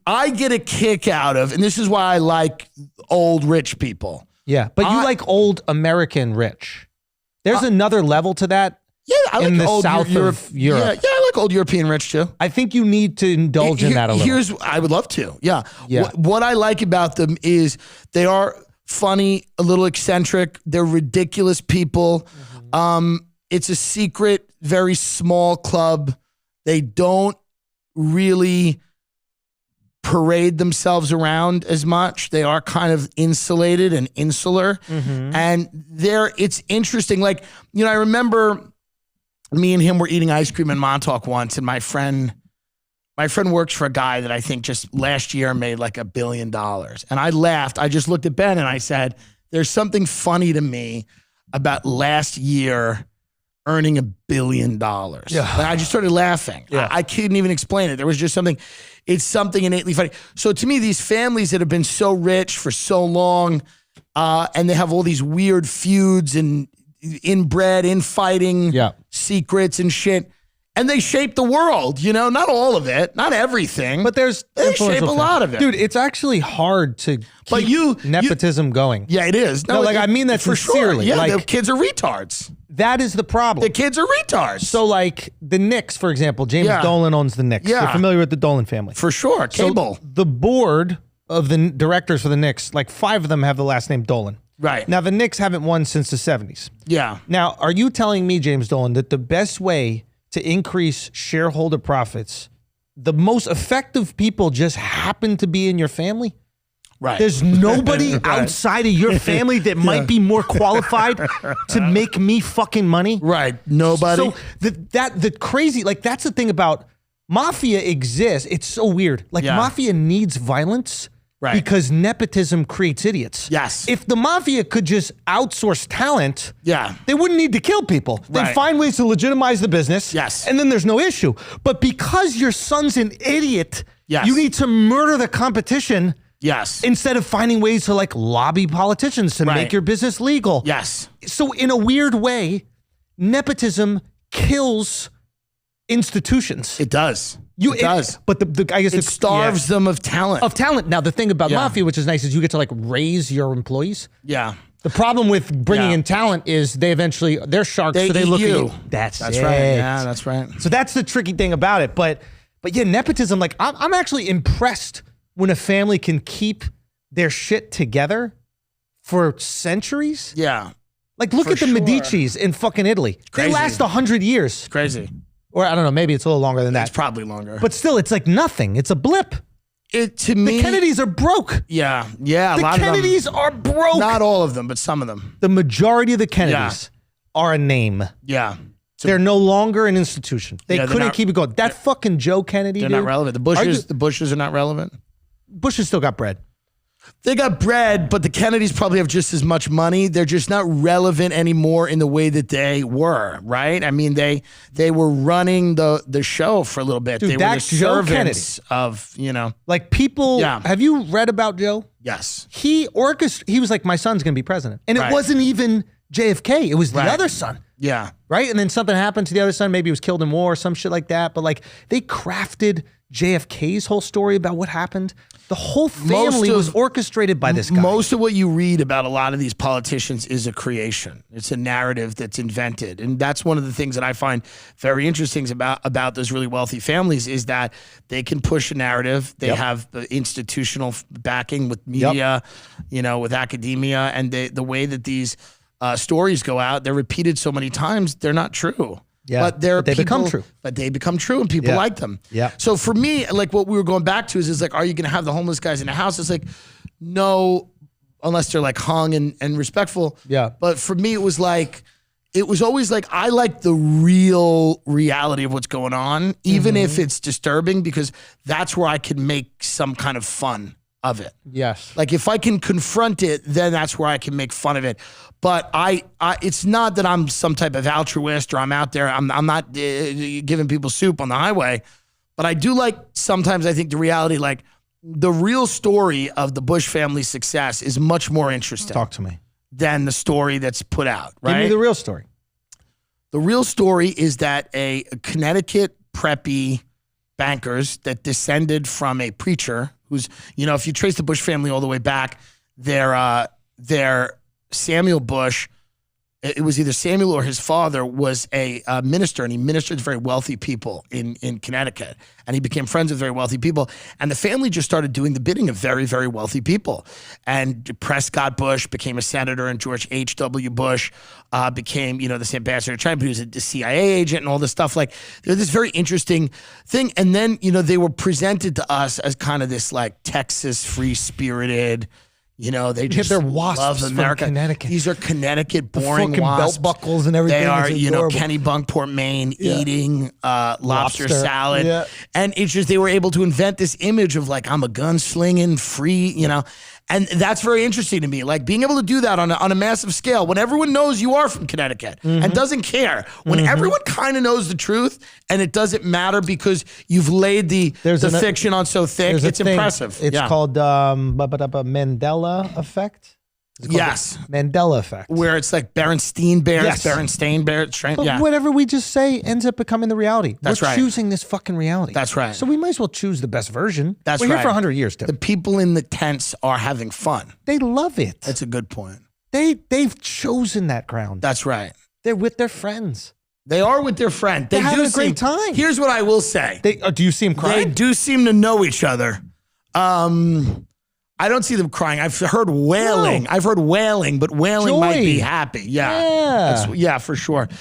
I get a kick out of, and this is why I like old rich people. Yeah, but you like old American rich. There's another level to that. Yeah, I like in the old south of Europe. Yeah, I like old European rich too. I think you need to indulge in that a little. I would love to. Yeah. What I like about them is they are funny, a little eccentric. They're ridiculous people. It's a secret, very small club. They don't really parade themselves around as much. They are kind of insulated and insular. And it's interesting. Like, I remember me and him were eating ice cream in Montauk once, and my friend works for a guy that I think just last year made like $1 billion. And I laughed. I just looked at Ben and I said, there's something funny to me about last year earning $1 billion. Yeah. I just started laughing. Yeah. I couldn't even explain it. There was just something, it's something innately funny. So to me, these families that have been so rich for so long, and they have all these weird feuds and inbred, infighting secrets and shit. And they shape the world, not all of it, not everything. But they shape a lot of it. Dude, it's actually hard to keep nepotism going. Yeah, it is. No, I mean that for sincerely. Sure. Yeah, the kids are retards. That is the problem. The kids are retards. So like the Knicks, for example, James Dolan owns the Knicks. Yeah. You're familiar with the Dolan family. For sure, cable. So the board of the directors for the Knicks, like 5 of them have the last name Dolan. Right. Now the Knicks haven't won since the 70s. Yeah. Now, are you telling me, James Dolan, that the best way to increase shareholder profits, the most effective people just happen to be in your family? Right. There's nobody outside of your family that might be more qualified to make me fucking money. Right. Nobody. So the crazy, like that's the thing about mafia exists. It's so weird. Like mafia needs violence. Right. Because nepotism creates idiots. Yes. If the mafia could just outsource talent, they wouldn't need to kill people. They'd find ways to legitimize the business. Yes. And then there's no issue. But because your son's an idiot, you need to murder the competition. Yes. Instead of finding ways to like lobby politicians to make your business legal. Yes. So in a weird way, nepotism kills institutions. It does. It does. But I guess it starves them of talent. Of talent. Now, the thing about mafia, which is nice, is you get to like raise your employees. Yeah. The problem with bringing in talent is they're sharks, so they look at you. That's right. Yeah, that's right. So that's the tricky thing about it. But yeah, nepotism, like I'm actually impressed when a family can keep their shit together for centuries. Yeah. Like look at the Medicis in fucking Italy. They last 100 years. It's crazy. Or I don't know, maybe it's a little longer than that. It's probably longer. But still, it's like nothing. It's a blip. To me, the Kennedys are broke. Yeah. The Kennedys are broke. Not all of them, but some of them. The majority of the Kennedys are a name. Yeah. They're no longer an institution. They couldn't keep it going. That fucking Joe Kennedy, they're not relevant. The Bushes are not relevant. Bushes still got bread. They got bread, but the Kennedys probably have just as much money. They're just not relevant anymore in the way that they were, right? I mean, they were running the show for a little bit. Dude, they were the servants of, Like people, have you read about Joe? Yes. He was like, my son's going to be president. And it wasn't even JFK. It was the other son. Yeah. Right? And then something happened to the other son. Maybe he was killed in war or some shit like that. But like they crafted JFK's whole story about what happened. The whole family was orchestrated by this guy. Most of what you read about a lot of these politicians is a creation. It's a narrative that's invented. And that's one of the things that I find very interesting about those really wealthy families is that they can push a narrative. They have the institutional backing with media, with academia. And the way that these stories go out, they're repeated so many times, they're not true. Yeah, but they become true. But they become true and people like them. Yeah. So for me, like what we were going back to is like, are you going to have the homeless guys in the house? It's like, no, unless they're like hung and respectful. Yeah. But for me, it was always like, I like the real reality of what's going on, even if it's disturbing, because that's where I can make some kind of fun of it. Yes. Like if I can confront it, then that's where I can make fun of it. But it's not that I'm some type of altruist or I'm out there. I'm not giving people soup on the highway. But I do like sometimes I think the reality, like the real story of the Bush family's success is much more interesting. Talk to me. Than the story that's put out, right? Give me the real story. The real story is that a Connecticut preppy bankers that descended from a preacher who's, if you trace the Bush family all the way back, their Samuel Bush, it was either Samuel or his father was a minister, and he ministered to very wealthy people in Connecticut, and he became friends with very wealthy people, and the family just started doing the bidding of very, very wealthy people. And Prescott Bush became a senator, and George H.W. Bush became, this ambassador to China, but he was a CIA agent and all this stuff. Like, there's this very interesting thing. And then, they were presented to us as kind of this like Texas free-spirited, they just they're wasps love America. From Connecticut. These are Connecticut boring fucking wasps. Belt buckles and everything. They are, Kennebunkport, Maine, eating lobster salad. Yeah. And it's just they were able to invent this image of like, I'm a gunslinging, free, And that's very interesting to me. Like being able to do that on a massive scale when everyone knows you are from Connecticut and doesn't care. When everyone kind of knows the truth and it doesn't matter because you've laid the fiction on so thick, it's impressive. It's called Mandela effect. Yes. Mandela effect. Where it's like Berenstain Bears, Berenstain Bears. But whatever we just say ends up becoming the reality. That's We're right. choosing this fucking reality. That's right. So we might as well choose the best version. That's We're right. here for 100 years, Tim. The people in the tents are having fun. They love it. That's a good point. They've chosen that ground. That's right. They're with their friends. They are with their friend. They're having a great time. Here's what I will say. Do you see them crying? They do seem to know each other. I don't see them crying. I've heard wailing. No. I've heard wailing, but wailing Joy. might be happy. Yeah, Yeah, for sure.